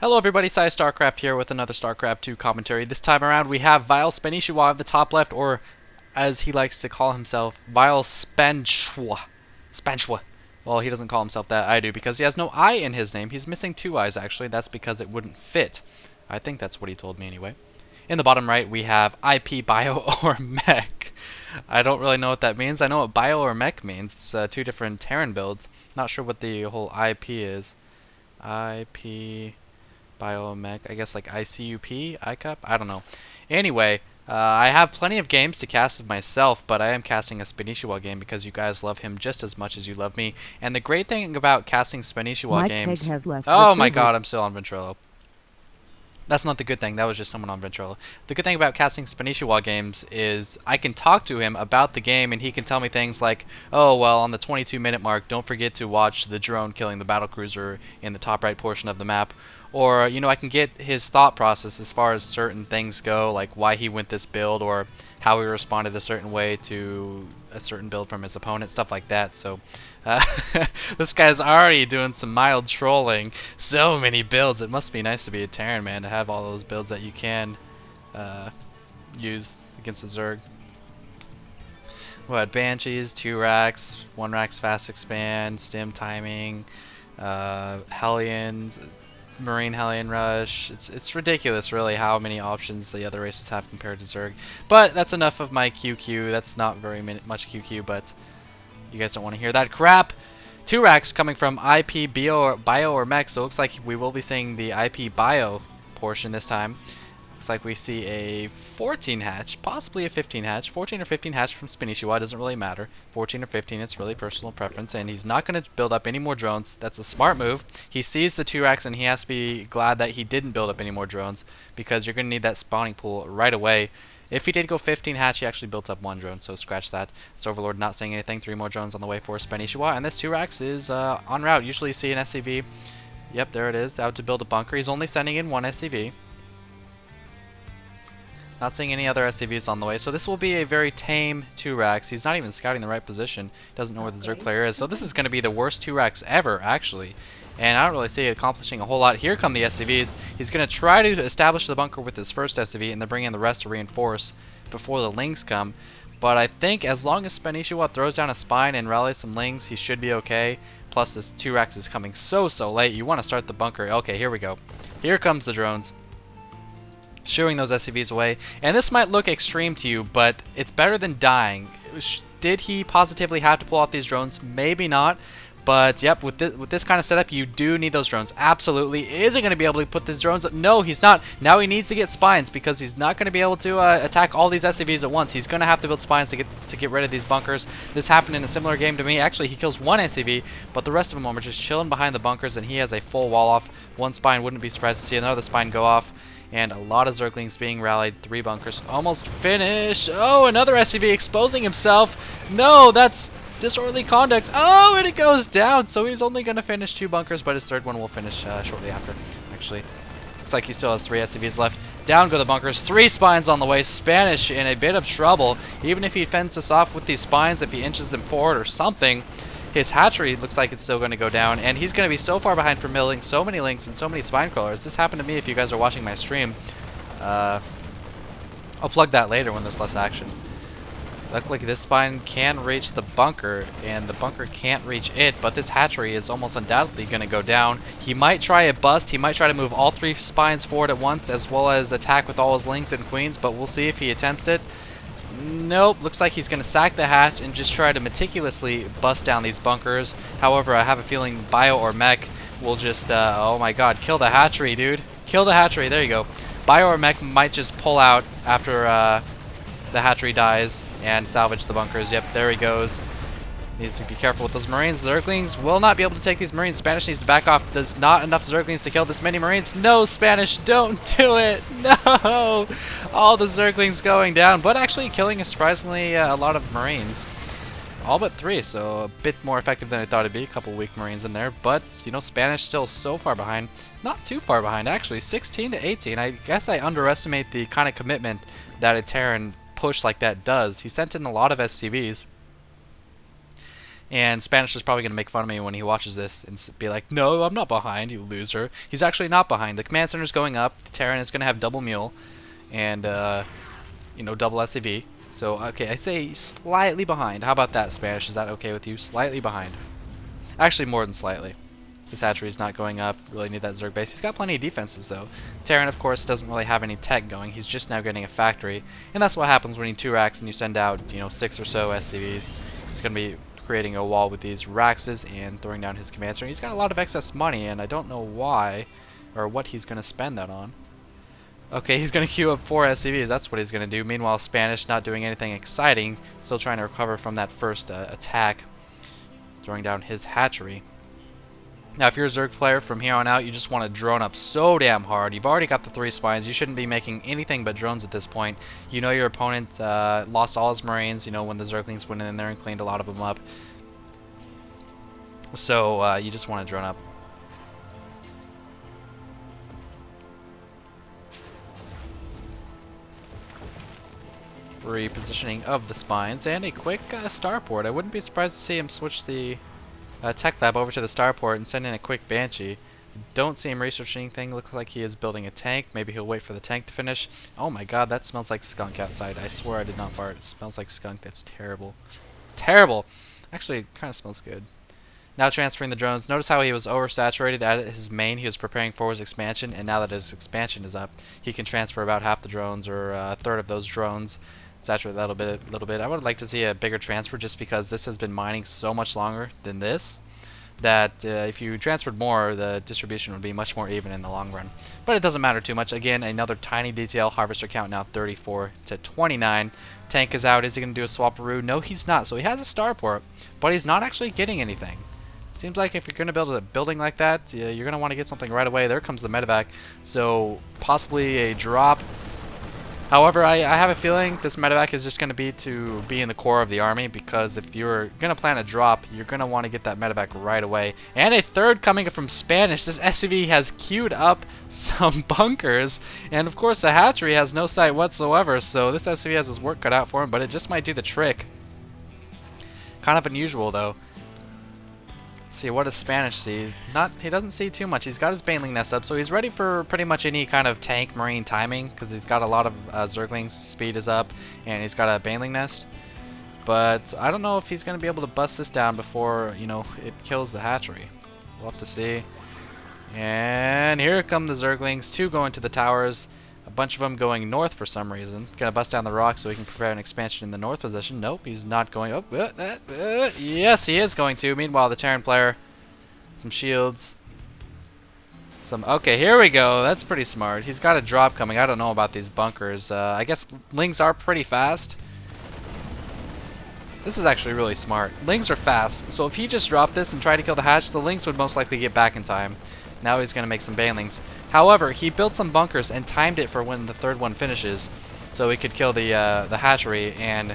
Hello everybody, PsyStarcraft here with another StarCraft 2 commentary. This time around we have vileSpanishiwa on the top left, or as he likes to call himself, vileSpanishiwa. Spanishwa. Well, he doesn't call himself that, I do, because he has no I in his name. He's missing two I's actually, that's because it wouldn't fit. I think that's what he told me anyway. In the bottom right we have iPBioOrMech. I don't really know what that means. I know what BioOrMech means. It's two different Terran builds. Not sure what the whole IP is. IP... BioOrMech, I guess like ICUP, ICUP, I don't know. Anyway, I have plenty of games to cast of myself, but I am casting a Spanishiwa game because you guys love him just as much as you love me. And the great thing about casting Spanishiwa games... Has left Oh my god, I'm still on Ventrilo. That's not the good thing, that was just someone on Ventrilo. The good thing about casting Spanishiwa games is I can talk to him about the game and he can tell me things like, oh, well, on the 22-minute mark, don't forget to watch the drone killing the battlecruiser in the top right portion of the map. Or, you know, I can get his thought process as far as certain things go, like why he went this build or how he responded a certain way to a certain build from his opponent, stuff like that. So, this guy's already doing some mild trolling. So many builds. It must be nice to be a Terran, man, to have all those builds that you can use against a Zerg. What, Banshees, 2 racks, 1 rack's fast expand, stim timing, Hellions, Marine Hellion Rush. It's ridiculous, really, how many options the other races have compared to Zerg. But that's enough of my QQ. That's not very much QQ, but you guys don't want to hear that crap. 2 racks coming from iPBioOrMech, so it looks like we will be seeing the iPBio portion this time. Looks like we see a 14 hatch, possibly a 15 hatch. 14 or 15 hatch from Spanishiwa, doesn't really matter. 14 or 15, it's really personal preference, and he's not going to build up any more drones. That's a smart move. He sees the 2 racks and he has to be glad that he didn't build up any more drones, because you're going to need that spawning pool right away. If he did go 15 hatch, he actually built up 1 drone, so scratch that. It's Overlord not saying anything. 3 more drones on the way for Spanishiwa, and this 2 racks is en route. Usually you see an SCV. Yep, there it is, out to build a bunker. He's only sending in 1 SCV. Not seeing any other SCVs on the way, so this will be a very tame 2 racks. He's not even scouting the right position. Doesn't know where the Zerg player is, so this is going to be the worst 2 racks ever, actually. And I don't really see it accomplishing a whole lot. Here come the SCVs. He's going to try to establish the bunker with his first SCV and then bring in the rest to reinforce before the Lings come. But I think as long as Spanishiwa throws down a spine and rallies some Lings, he should be okay. Plus this 2 racks is coming so late. You want to start the bunker. Okay, here we go. Here comes the drones, shooing those SCVs away. And this might look extreme to you, but it's better than dying. Did he positively have to pull off these drones? Maybe not. But yep, with this kind of setup, you do need those drones. Absolutely. Is he going to be able to put these drones up? No, he's not. Now he needs to get spines because he's not going to be able to attack all these SCVs at once. He's going to have to build spines to get rid of these bunkers. This happened in a similar game to me. Actually, he kills 1 SCV, but the rest of them are just chilling behind the bunkers, and he has a full wall off. 1 spine, wouldn't be surprised to see another spine go off. And a lot of Zerglings being rallied. 3 bunkers almost finished. Oh, another SCV exposing himself. No, that's disorderly conduct. Oh, and it goes down. So he's only going to finish 2 bunkers, but his 3rd one will finish shortly after. Actually, looks like he still has 3 SCVs left. Down go the bunkers. 3 spines on the way. Spanish in a bit of trouble. Even if he fends this off with these spines, if he inches them forward or something, his hatchery looks like it's still going to go down, and he's going to be so far behind for milling so many Lings and so many spine crawlers. This happened to me if you guys are watching my stream. I'll plug that later when there's less action. Luckily, this spine can reach the bunker, and the bunker can't reach it, but this hatchery is almost undoubtedly going to go down. He might try a bust. He might try to move all 3 spines forward at once, as well as attack with all his Lings and Queens, but we'll see if he attempts it. Nope, looks like he's going to sack the hatch and just try to meticulously bust down these bunkers. However, I have a feeling BioOrMech will just, oh my god, kill the hatchery, dude. Kill the hatchery, there you go. BioOrMech might just pull out after the hatchery dies and salvage the bunkers. Yep, there he goes. Needs to be careful with those Marines. Zerglings will not be able to take these Marines. Spanish needs to back off. There's not enough Zerglings to kill this many Marines. No, Spanish, don't do it. No! All the Zerglings going down, but actually killing a surprisingly a lot of Marines. All but 3, so a bit more effective than I thought it'd be. A couple weak Marines in there, but, you know, Spanish still so far behind. Not too far behind, actually. 16 to 18. I guess I underestimate the kind of commitment that a Terran push like that does. He sent in a lot of STVs. And Spanish is probably going to make fun of me when he watches this and be like, no, I'm not behind, you loser. He's actually not behind. The command center is going up. The Terran is going to have double mule and, you know, double SCV. So, okay, I say slightly behind. How about that, Spanish? Is that okay with you? Slightly behind. Actually, more than slightly. His hatchery's not going up. Really need that Zerg base. He's got plenty of defenses, though. Terran, of course, doesn't really have any tech going. He's just now getting a factory. And that's what happens when you 2 racks and you send out, you know, 6 or so SCVs. He's going to be creating a wall with these Raxes and throwing down his command center. He's got a lot of excess money, and I don't know why or what he's going to spend that on. Okay, he's going to queue up 4 SCVs. That's what he's going to do. Meanwhile, Spanish not doing anything exciting. Still trying to recover from that first attack. Throwing down his hatchery. Now, if you're a Zerg player, from here on out, you just want to drone up so damn hard. You've already got the 3 spines. You shouldn't be making anything but drones at this point. You know your opponent lost all his Marines, you know, when the Zerglings went in there and cleaned a lot of them up. So, you just want to drone up. Repositioning of the spines and a quick starport. I wouldn't be surprised to see him switch the tech lab over to the starport and send in a quick Banshee. Don't see him researching anything. Looks like he is building a tank. Maybe he'll wait for the tank to finish. Oh my god, that smells like skunk outside. I swear I did not fart. It smells like skunk. That's terrible. Terrible! Actually, it kind of smells good. Now transferring the drones. Notice how he was oversaturated at his main. He was preparing for his expansion, and now that his expansion is up, he can transfer about half the drones, or a third of those drones. Saturate that a little bit. I would like to see a bigger transfer just because this has been mining so much longer than this that if you transferred more, the distribution would be much more even in the long run. But it doesn't matter too much. Again, another tiny detail. Harvester count now 34 to 29. Tank is out. Is he going to do a swapperoo? No, he's not. So he has a starport, but he's not actually getting anything. Seems like if you're going to build a building like that, you're going to want to get something right away. There comes the medevac. So possibly a drop. However, I have a feeling this medevac is just going to be in the core of the army, because if you're going to plan a drop, you're going to want to get that medevac right away. And a third coming from Spanish. This SCV has queued up some bunkers, and of course the hatchery has no sight whatsoever, so this SCV has his work cut out for him, but it just might do the trick. Kind of unusual, though. Let's see, what does Spanish see? He doesn't see too much. He's got his Baneling Nest up, so he's ready for pretty much any kind of tank marine timing, because he's got a lot of Zerglings, speed is up, and he's got a Baneling Nest. But I don't know if he's going to be able to bust this down before, you know, it kills the hatchery. We'll have to see. And here come the Zerglings, 2 going to the towers. A bunch of them going north for some reason. Gonna bust down the rock so he can prepare an expansion in the north position. Nope, he's not going. Oh, yes, he is going to. Meanwhile, the Terran player, some shields. Okay, here we go. That's pretty smart. He's got a drop coming. I don't know about these bunkers. I guess Lings are pretty fast. This is actually really smart. Lings are fast, so if he just dropped this and tried to kill the hatch, the Lings would most likely get back in time. Now he's going to make some banelings. However, he built some bunkers and timed it for when the third one finishes, so he could kill the hatchery, and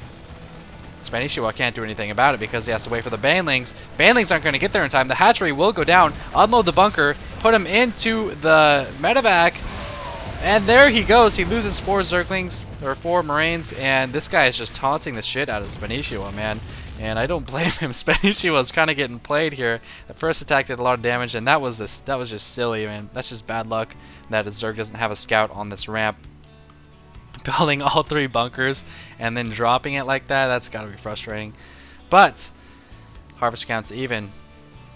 SCIshiwa can't do anything about it because he has to wait for the banelings. Banelings aren't going to get there in time. The hatchery will go down, unload the bunker, put him into the medevac, and there he goes. He loses 4 Zerglings, or 4 Marines, and this guy is just taunting the shit out of SCIshiwa, man. And I don't blame him. SCIshiwa was kind of getting played here. The first attack did a lot of damage, and that was just silly, man. That's just bad luck that his Zerg doesn't have a scout on this ramp. Building all 3 bunkers and then dropping it like that, that's got to be frustrating. But harvest counts even.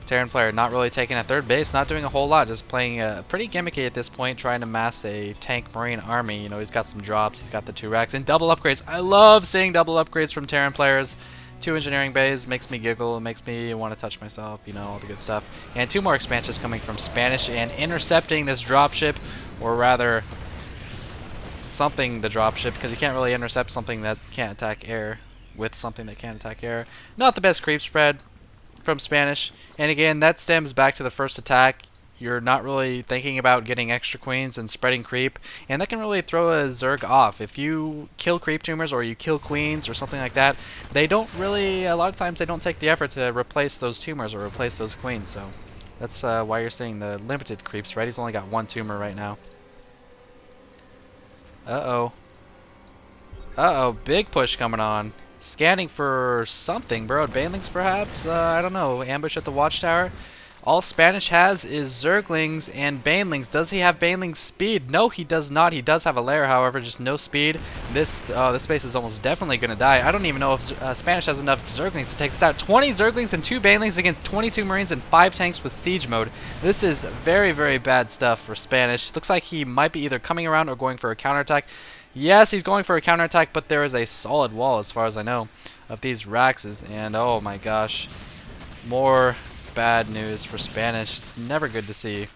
Terran player not really taking a third base, not doing a whole lot, just playing pretty gimmicky at this point, trying to mass a tank marine army. You know, he's got some drops, he's got the 2 racks, and double upgrades. I love seeing double upgrades from Terran players. 2 engineering bays makes me giggle, it makes me want to touch myself, you know, all the good stuff. And 2 more expansions coming from Spanish and intercepting this dropship, or rather something the dropship, because you can't really intercept something that can't attack air with something that can't attack air. Not the best creep spread from Spanish, and again, that stems back to the first attack. You're not really thinking about getting extra queens and spreading creep, and that can really throw a Zerg off. If you kill creep tumors or you kill queens or something like that, they don't really, a lot of times they don't take the effort to replace those tumors or replace those queens, so that's why you're seeing the limited creeps, right? He's only got 1 tumor right now. Uh-oh. Uh-oh, big push coming on. Scanning for something. Burrowed banelings, perhaps? I don't know. Ambush at the watchtower. All Spanish has is Zerglings and Banelings. Does he have Banelings speed? No, he does not. He does have a lair, however, just no speed. This base is almost definitely going to die. I don't even know if Spanish has enough Zerglings to take this out. 20 Zerglings and 2 Banelings against 22 Marines and 5 tanks with siege mode. This is very, very bad stuff for Spanish. Looks like he might be either coming around or going for a counterattack. Yes, he's going for a counterattack, but there is a solid wall, as far as I know, of these Raxes. And oh my gosh, more bad news for Spanish. It's never good to see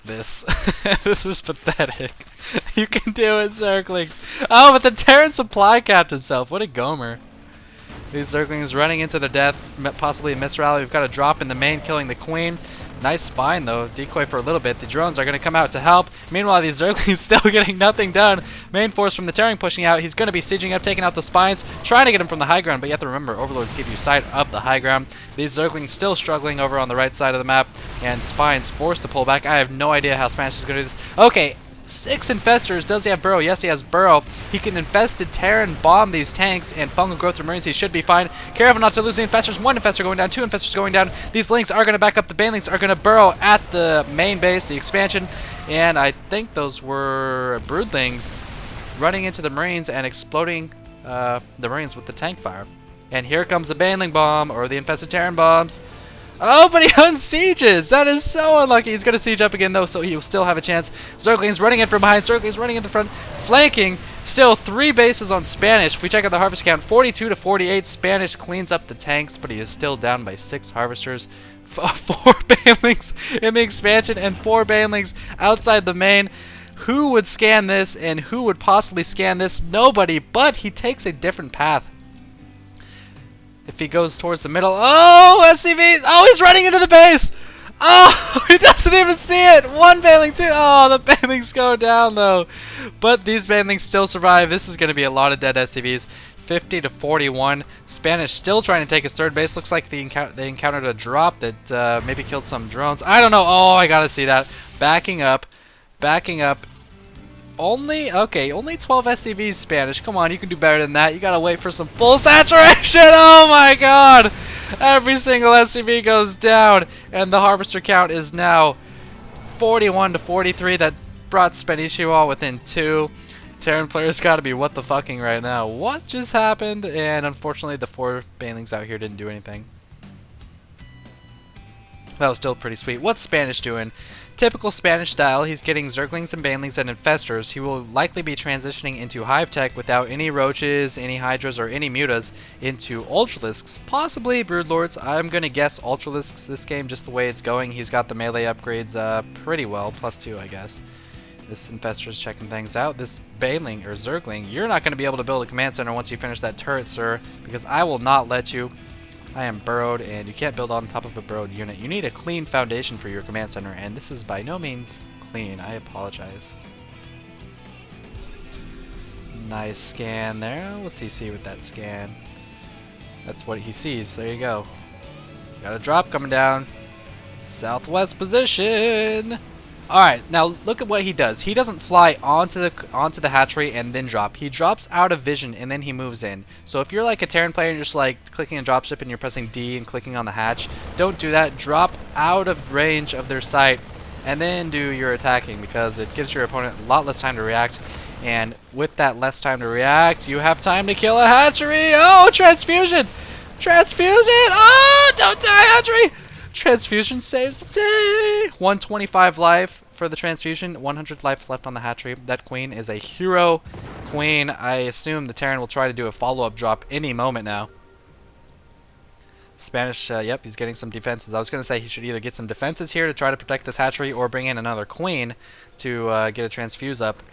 this. This is pathetic. You can do it, Zerglings. Oh, but the Terran supply capped himself. What a gomer. These Zerglings running into their death, possibly a misrally. We've got a drop in the main, killing the Queen. Nice spine, though. Decoy for a little bit. The drones are going to come out to help. Meanwhile, these Zerglings still getting nothing done. Main force from the Terran pushing out. He's going to be sieging up, taking out the spines, trying to get him from the high ground, but you have to remember, Overlords give you sight of the high ground. These Zerglings still struggling over on the right side of the map, and spines forced to pull back. I have no idea how Spanish is going to do this. Okay, 6 infestors. Does he have burrow? Yes, he has burrow. He can infested Terran bomb these tanks and fungal growth through Marines. He should be fine. Careful not to lose the infestors. 1 infestor going down, 2 infestors going down. These links are going to back up. The banelings are going to burrow at the main base, the expansion, and I think those were broodlings running into the Marines and exploding the Marines with the tank fire. And here comes the baneling bomb, or the infested Terran bombs. Oh, but he unsieges! That is so unlucky. He's going to siege up again, though, so he will still have a chance. Zerglings running in from behind. Zerglings running in the front. Flanking. Still 3 bases on Spanish. If we check out the harvest count, 42 to 48. Spanish cleans up the tanks, but he is still down by 6 harvesters. 4 banelings in the expansion and 4 banelings outside the main. Who would scan this, and who would possibly scan this? Nobody, but he takes a different path. If he goes towards the middle, oh, SCV, oh, he's running into the base. Oh, he doesn't even see it. 1 baneling, 2. Oh, the banelings go down, though. But these banelings still survive. This is going to be a lot of dead SCVs. 50 to 41. Spanish still trying to take his 3rd base. Looks like they encountered a drop that maybe killed some drones. I don't know. Oh, I got to see that. Backing up. Backing up. Only 12 SCVs, Spanish. Come on, you can do better than that. You gotta wait for some full saturation. Oh my god! Every single SCV goes down, and the harvester count is now 41 to 43. That brought SC2 within 2. Terran players gotta be what the fucking right now. What just happened? And unfortunately, the 4 banelings out here didn't do anything. That was still pretty sweet. What's Spanish doing? Typical Spanish style, he's getting Zerglings and Banelings and Infestors. He will likely be transitioning into Hive Tech without any Roaches, any Hydras, or any Mutas into Ultralisks, possibly Broodlords. I'm going to guess Ultralisks this game just the way it's going. He's got the melee upgrades pretty well, +2 I guess. This Infestor's checking things out. This Baneling, or Zergling, you're not going to be able to build a command center once you finish that turret, sir, because I will not let you. I am burrowed, and you can't build on top of a burrowed unit. You need a clean foundation for your command center, and this is by no means clean. I apologize. Nice scan there. What's he see with that scan? That's what he sees. There you go. Got a drop coming down. Southwest position. Alright, now look at what he does. He doesn't fly onto the hatchery and then drop. He drops out of vision and then he moves in. So if you're like a Terran player and you're just like clicking a dropship and you're pressing D and clicking on the hatch, don't do that. Drop out of range of their sight and then do your attacking, because it gives your opponent a lot less time to react. And with that less time to react, you have time to kill a hatchery. Oh, transfusion! Transfusion! Oh, don't die, hatchery! Transfusion saves the day! 125 life for the transfusion, 100 life left on the hatchery. That queen is a hero queen. I assume the Terran will try to do a follow-up drop any moment now. Spanish, yep, he's getting some defenses. I was going to say he should either get some defenses here to try to protect this hatchery or bring in another queen to get a transfuse up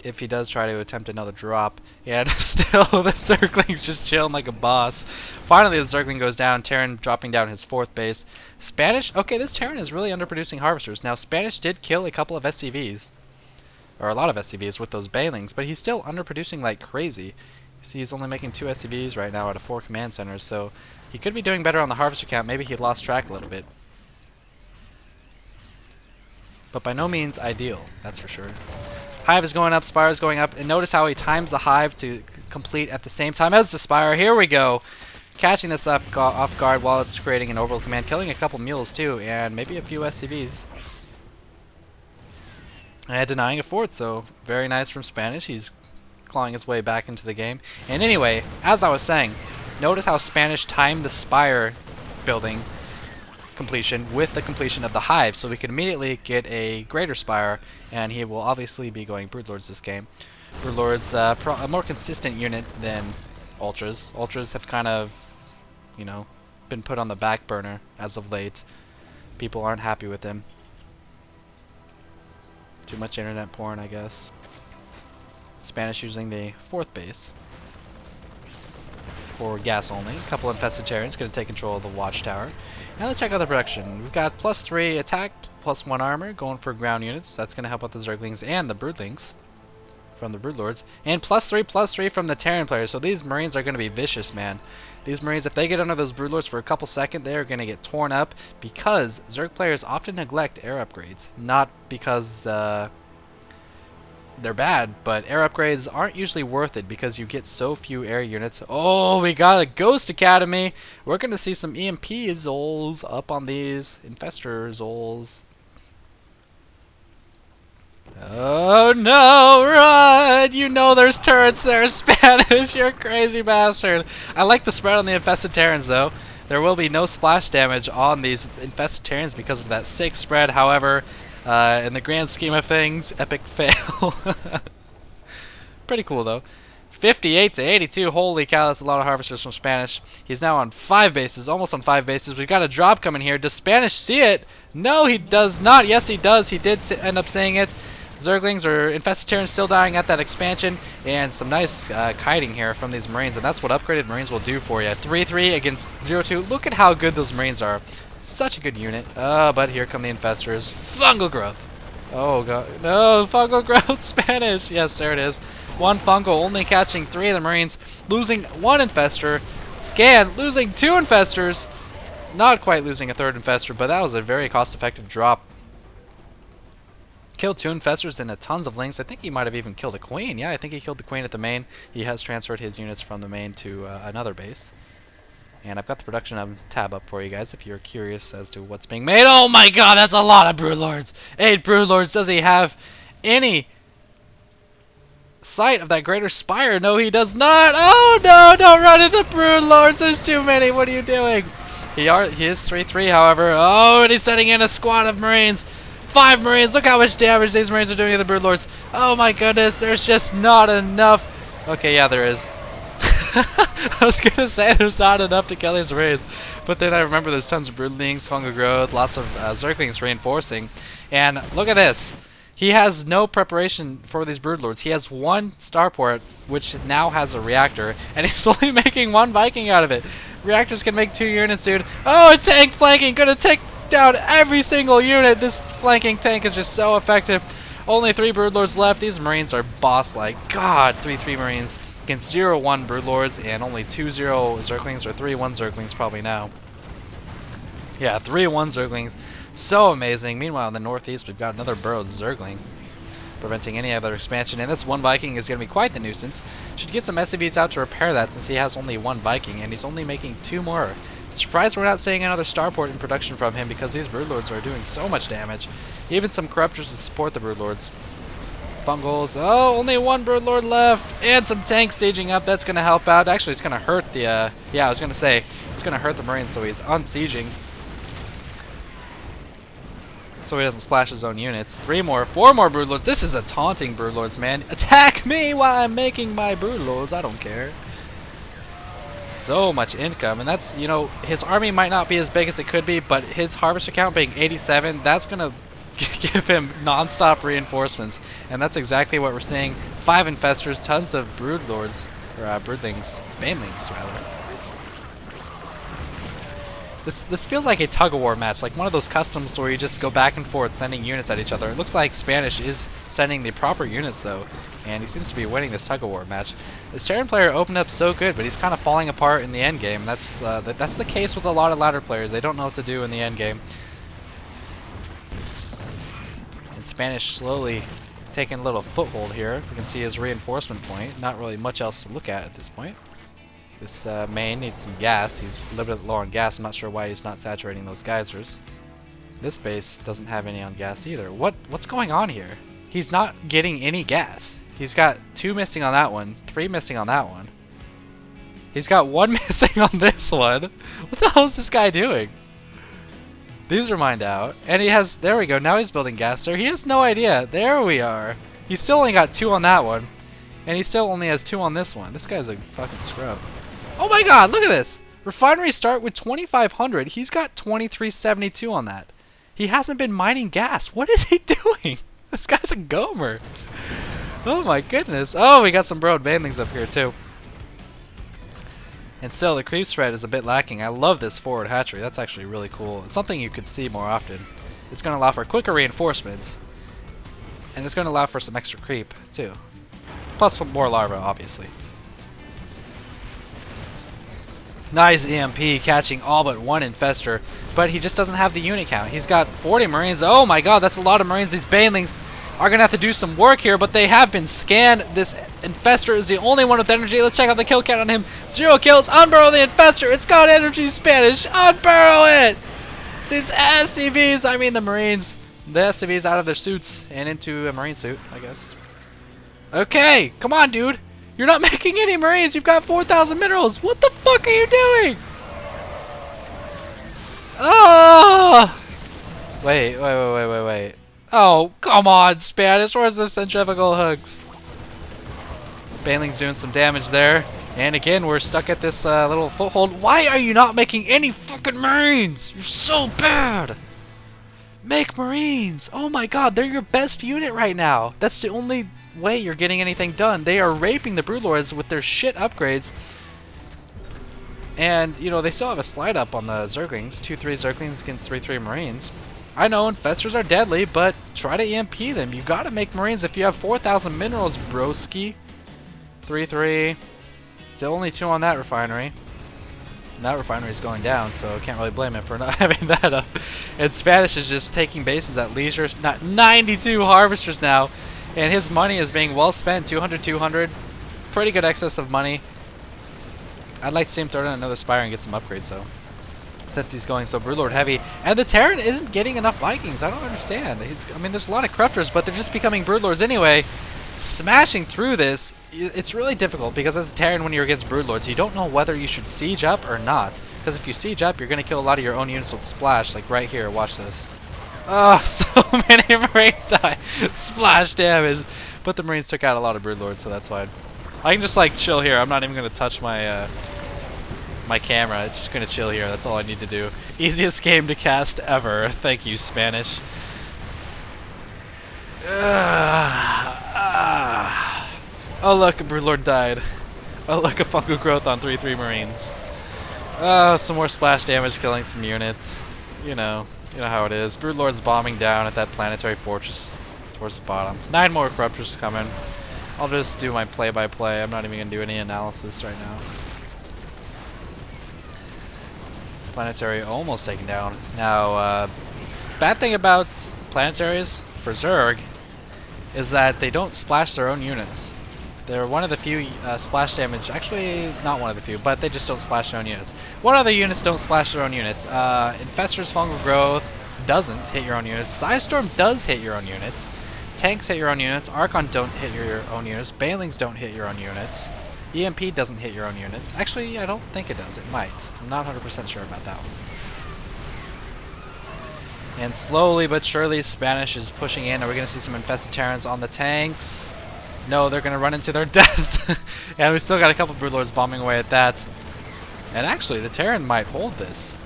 if he does try to attempt another drop. And still, the Zergling's just chilling like a boss. Finally, the Zergling goes down. Terran dropping down his 4th base. Spanish, okay, this Terran is really underproducing harvesters. Now, Spanish did kill a couple of SCVs, or a lot of SCVs with those banelings, but he's still underproducing like crazy. You see, he's only making 2 SCVs right now out of 4 command centers, so he could be doing better on the harvester count. Maybe he lost track a little bit. But by no means ideal, that's for sure. Hive is going up, Spire is going up, and notice how he times the Hive to complete at the same time as the Spire. Here we go. Catching this off guard while it's creating an orbital command, killing a couple mules too, and maybe a few SCVs. And denying a fort, so very nice from Spanish. He's clawing his way back into the game. And anyway, as I was saying, notice how Spanish timed the Spire building completion with the completion of the Hive, so we can immediately get a greater Spire, and he will obviously be going Broodlords this game. Broodlords, a more consistent unit than Ultras. Ultras have kind of, you know, been put on the back burner as of late. People aren't happy with them. Too much internet porn, I guess. Spanish using the 4th base for gas only. A couple infested Terrans going to take control of the watchtower. Now let's check out the production. We've got +3 attack, +1 armor, going for ground units. That's going to help out the Zerglings and the Broodlings from the Broodlords. And +3 from the Terran players. So these Marines are going to be vicious, man. These Marines, if they get under those Broodlords for a couple seconds, they are going to get torn up, because Zerg players often neglect air upgrades. Not because they're bad, but air upgrades aren't usually worth it because you get so few air units. Oh, we got a Ghost Academy. We're going to see some EMP Zols up on these Infestor Zols. Oh no, run! You know there's turrets there, Spanish, you're a crazy bastard. I like the spread on the Infested Terrans though. There will be no splash damage on these Infested Terrans because of that 6 spread, however, in the grand scheme of things, epic fail. Pretty cool though. 58 to 82, holy cow, that's a lot of harvesters from Spanish. He's now on 5 bases, almost on 5 bases. We've got a drop coming here. Does Spanish see it? No, he does not. Yes, he does. He did end up seeing it. Zerglings or Infested Terrans still dying at that expansion, and some nice kiting here from these Marines, and that's what upgraded Marines will do for you. 3-3 against 0-2. Look at how good those Marines are. Such a good unit. But here come the Infestors. Fungal Growth. Oh, God. No, Fungal Growth, Spanish. Yes, there it is. 1 Fungal, only catching 3 of the Marines, losing 1 Infestor. Scan, losing 2 Infestors. Not quite losing a 3rd Infestor, but that was a very cost-effective drop. Killed 2 Infestors and tons of Lings. I think he might have even killed a Queen. Yeah, I think he killed the Queen at the main. He has transferred his units from the main to another base. And I've got the production tab up for you guys if you're curious as to what's being made. Oh my god, that's a lot of Broodlords! 8 Broodlords. Does he have any sight of that greater Spire? No, he does not! Oh no, don't run into Broodlords! There's too many, what are you doing? He is 3-3, however. Oh, and he's sending in a squad of Marines! 5 Marines, look how much damage these Marines are doing to the Broodlords. Oh my goodness, there's just not enough. Okay, yeah, there is. I was gonna say there's not enough to kill these Marines, but then I remember there's tons of Broodlings, Fungal Growth, lots of Zerglings reinforcing. And look at this. He has no preparation for these Broodlords. He has 1 starport, which now has a reactor, and he's only making 1 Viking out of it. Reactors can make 2 units, dude. Oh, a tank flanking, gonna take down every single unit. This flanking tank is just so effective. Only 3 Broodlords left. These Marines are boss-like. God, 3-3 Marines against 0-1 Broodlords and only 2-0 Zerglings, or 3-1 Zerglings probably now. Yeah, 3-1 Zerglings. So amazing. Meanwhile, in the northeast, we've got another burrowed Zergling, preventing any other expansion. And this 1 Viking is going to be quite the nuisance. Should get some SCVs out to repair that, since he has only 1 Viking, and he's only making 2 more. Surprised we're not seeing another starport in production from him, because these Broodlords are doing so much damage. Even some Corruptors to support the Broodlords. Fungals. Oh, only 1 Broodlord left. And some tanks staging up. That's going to help out. Actually, it's going to hurt the... yeah, I was going to say, it's going to hurt the Marines, so he's unsieging. So he doesn't splash his own units. 4 more Broodlords. This is a taunting Broodlords, man. Attack me while I'm making my Broodlords. I don't care. So much income, and that's, you know, his army might not be as big as it could be, but his harvester count being 87, that's gonna give him non-stop reinforcements, and that's exactly what we're seeing. 5 Infestors, tons of Broodlords, or Broodlings, Banelings rather. This feels like a tug-of-war match, like one of those customs where you just go back and forth sending units at each other. It looks like Spanish is sending the proper units though, and he seems to be winning this tug-of-war match. This Terran player opened up so good, but he's kind of falling apart in the end game. That's the case with a lot of ladder players. They don't know what to do in the end game. And Spanish slowly taking a little foothold here. We can see his reinforcement point. Not really much else to look at this point. This main needs some gas. He's a little bit low on gas. I'm not sure why he's not saturating those geysers. This base doesn't have any on gas either. What's going on here? He's not getting any gas. He's got 2 missing on that one, 3 missing on that one. He's got 1 missing on this one. What the hell is this guy doing? These are mined out. And he has, there we go, now he's building gas there. He has no idea. There we are. He's still only got 2 on that one. And he still only has 2 on this one. This guy's a fucking scrub. Oh my god, look at this! Refineries start with 2,500. He's got 2,372 on that. He hasn't been mining gas. What is he doing? This guy's a gomer. Oh my goodness. Oh, we got some broad banelings up here too. And still, the creep spread is a bit lacking. I love this forward hatchery. That's actually really cool. It's something you could see more often. It's going to allow for quicker reinforcements. And it's going to allow for some extra creep too. Plus more larvae, obviously. Nice EMP catching all but 1 infester, but he just doesn't have the unit count. He's got 40 marines. Oh my god, that's a lot of marines. These banelings are going to have to do some work here, but they have been scanned. This infester is the only one with energy. Let's check out the kill count on him. 0 kills. Unburrow the infester. It's got energy Spanish. Unburrow it! These SCVs, I mean the marines. The SCVs out of their suits and into a marine suit, I guess. Okay, come on, dude. You're not making any marines. You've got 4,000 minerals. What the fuck are you doing? Oh! Wait. Oh, come on, Spanish. Where's the centrifugal hooks? Baneling's doing some damage there. And again, we're stuck at this little foothold. Why are you not making any fucking marines? You're so bad. Make marines. Oh my god, they're your best unit right now. That's the only way you're getting anything done. They are raping the broodlords with their shit upgrades. And, you know, they still have a slide up on the Zerglings. 2-3 Zerglings against 3-3 Marines. I know infestors are deadly, but try to EMP them. You gotta make Marines if you have 4,000 minerals, broski. 3-3. Still only 2 on that refinery. And that refinery is going down, so can't really blame him for not having that up. And Spanish is just taking bases at leisure. Not 92 harvesters now. And his money is being well spent. 200, 200. Pretty good excess of money. I'd like to see him throw in another Spire and get some upgrades, though. Since he's going so Broodlord heavy. And the Terran isn't getting enough Vikings. I don't understand. I mean, there's a lot of Corruptors, but they're just becoming Broodlords anyway. Smashing through this, it's really difficult because as a Terran, when you're against Broodlords, you don't know whether you should siege up or not. Because if you siege up, you're going to kill a lot of your own units with Splash, like right here. Watch this. Oh, so many Marines die. Splash damage. But the Marines took out a lot of Broodlords, so that's fine. I can just like chill here. I'm not even going to touch my my camera. It's just going to chill here. That's all I need to do. Easiest game to cast ever. Thank you, Spanish. Oh look, a Broodlord died. Oh look, a fungal growth on 3-3 Marines. Some more splash damage killing some units. You know how it is. Broodlord's bombing down at that planetary fortress towards the bottom. 9 more Corruptors coming. I'll just do my play-by-play. I'm not even going to do any analysis right now. Planetary almost taken down. Now, bad thing about planetaries for Zerg is that they don't splash their own units. They're one of the few splash damage, actually not one of the few, but they just don't splash their own units. What other units don't splash their own units? Infestors Fungal Growth doesn't hit your own units. Psystorm does hit your own units. Tanks hit your own units. Archon don't hit your own units. Banelings don't hit your own units. EMP doesn't hit your own units. Actually, I don't think it does. It might. I'm not 100% sure about that one. And slowly but surely, Spanish is pushing in. Are we going to see some infested Terrans on the tanks? No, they're going to run into their death. And we still got a couple Broodlords bombing away at that. And actually, the Terran might hold this.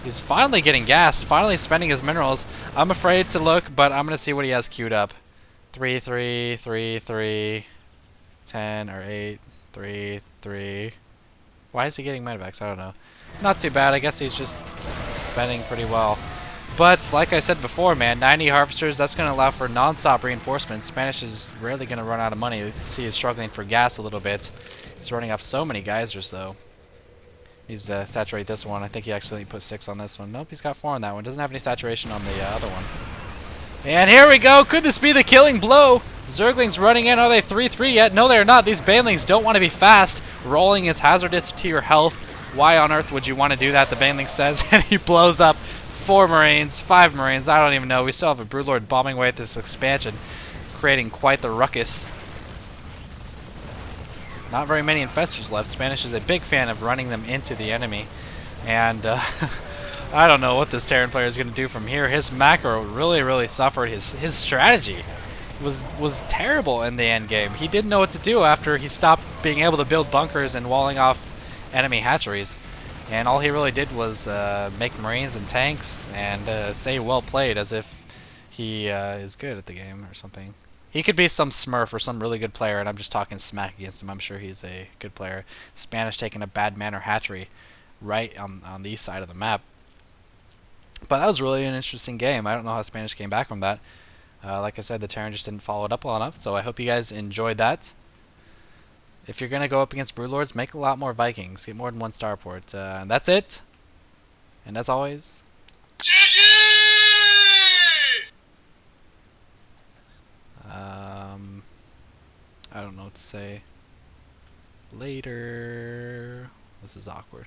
He's finally getting gassed, finally spending his minerals. I'm afraid to look, but I'm going to see what he has queued up. 3-3, 3-3, 10 or 8, 3-3. Why is he getting medevacs? I don't know. Not too bad. I guess he's just spending pretty well. But, like I said before, man, 90 harvesters, that's going to allow for non-stop reinforcement. Spanish is rarely going to run out of money. You can see he's struggling for gas a little bit. He's running off so many geysers, though. He's saturate this one. I think he actually put 6 on this one. Nope, he's got 4 on that one. Doesn't have any saturation on the other one. And here we go. Could this be the killing blow? Zerglings running in. Are they 3-3 yet? No, they're not. These banelings don't want to be fast. Rolling is hazardous to your health. Why on earth would you want to do that, the baneling says. And he blows up 4 Marines, 5 Marines. I don't even know. We still have a Broodlord bombing away at this expansion, creating quite the ruckus. Not very many infestors left. Spanish is a big fan of running them into the enemy. And I don't know what this Terran player is going to do from here. His macro really suffered. His strategy was terrible in the end game. He didn't know what to do after he stopped being able to build bunkers and walling off enemy hatcheries. And all he really did was make Marines and tanks and say well played, as if he is good at the game or something. He could be some smurf or some really good player, and I'm just talking smack against him. I'm sure he's a good player. Spanish taking a bad manor hatchery right on the east side of the map. But that was really an interesting game. I don't know how Spanish came back from that. Like I said, the Terran just didn't follow it up well enough, so I hope you guys enjoyed that. If you're going to go up against Broodlords, make a lot more Vikings. Get more than 1 starport. And that's it. And as always... GG! I don't know what to say. Later. This is awkward.